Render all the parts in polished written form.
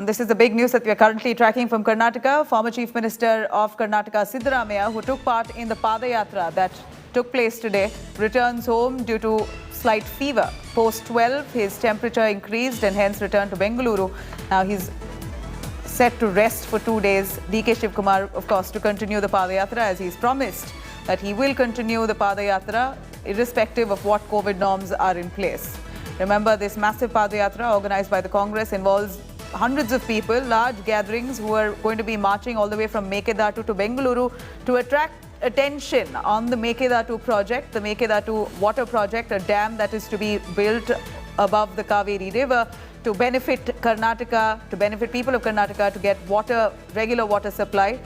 And this is the big news that we are currently tracking from Karnataka. Former Chief Minister of Karnataka, Siddaramaiah, who took part in the Padayatra that took place today, returns home due to slight fever. Post 12, his temperature increased and hence returned to Bengaluru. Now he's set to rest for 2 days. DK Shivakumar, of course, to continue the Padayatra as he's promised that he will continue the Padayatra irrespective of what COVID norms are in place. Remember, this massive Padayatra organized by the Congress involves hundreds of people, large gatherings who are going to be marching all the way from Mekedatu to Bengaluru to attract attention on the Mekedatu project, the Mekedatu water project, a dam that is to be built above the Kaveri River to benefit Karnataka, to benefit people of Karnataka to get water, regular water supply.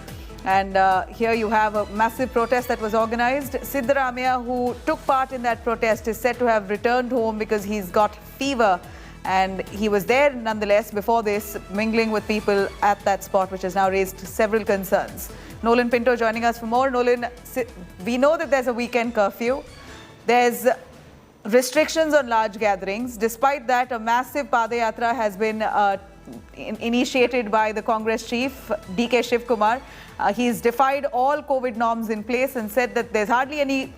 And here you have a massive protest that was organized. Siddaramaiah, who took part in that protest, is said to have returned home because he's got fever. And he was there nonetheless before this, mingling with people at that spot, which has now raised several concerns. Nolan Pinto joining us for more. Nolan, we know that there's a weekend curfew. There's restrictions on large gatherings. Despite that, a massive Padayatra has been initiated by the Congress chief, DK Shivakumar. He's defied all COVID norms in place and said that there's hardly any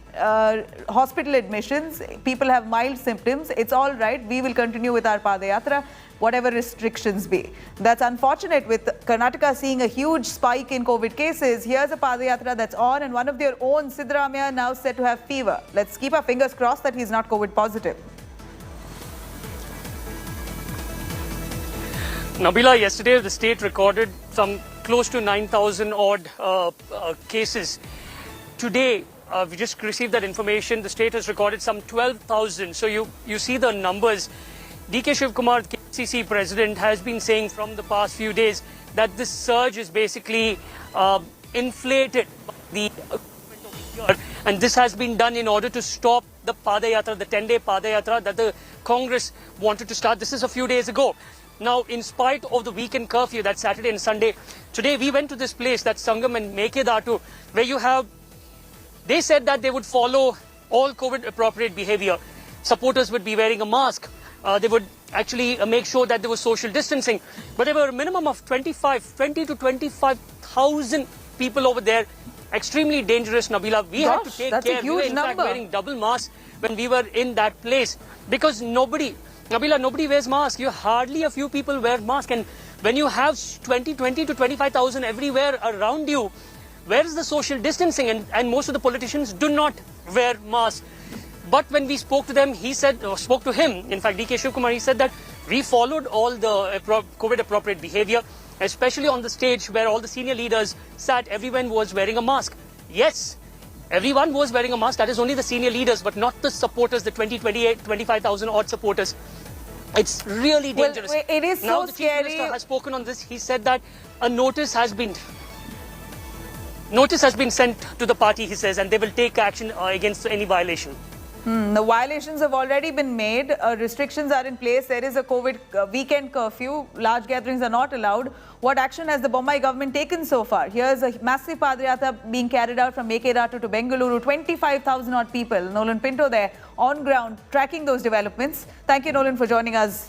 hospital admissions. People have mild symptoms. It's all right. We will continue with our Padayatra, whatever restrictions be. That's unfortunate with Karnataka seeing a huge spike in COVID cases. Here's a Padayatra that's on, and one of their own, Siddaramaiah, now said to have fever. Let's keep our fingers crossed that he's not COVID positive. Nabila, yesterday the state recorded some close to 9,000 odd cases. Today, we just received that information. The state has recorded some 12,000. So you see the numbers. DK Shivakumar, KCC president, has been saying from the past few days that this surge is basically inflated by the government over here. And this has been done in order to stop the Padayatra, the 10-day Padayatra that the Congress wanted to start. This is a few days ago. Now, in spite of the weekend curfew, that Saturday and Sunday, today we went to this place, that Sangam and Mekedatu, where you have, they said that they would follow all COVID appropriate behavior. Supporters would be wearing a mask. They would actually make sure that there was social distancing. But there were a minimum of 20 to 25,000 people over there. Extremely dangerous, Nabila. We had to take care. We were in fact wearing double masks when we were in that place because nobody wears masks. Hardly a few people wear masks, and when you have 20 to 25,000 everywhere around you, where is the social distancing? And most of the politicians do not wear masks. But when we spoke to them, he said, spoke to him, in fact, DK Shivakumar, he said that we followed all the COVID appropriate behavior, especially on the stage where all the senior leaders sat, everyone was wearing a mask. Yes, everyone was wearing a mask. That is only the senior leaders, but not the supporters, the 25,000 odd supporters. It's really dangerous. Well, it is now so the scary. Chief Minister has spoken on this. He said that a notice has been sent to the party, he says, and they will take action against any violation. The violations have already been made. Restrictions are in place. There is a COVID weekend curfew. Large gatherings are not allowed. What action has the Bombay government taken so far? Here's a massive Padayatra being carried out from Mekedatu to Bengaluru. 25,000 odd people. Nolan Pinto there on ground tracking those developments. Thank you, Nolan, for joining us.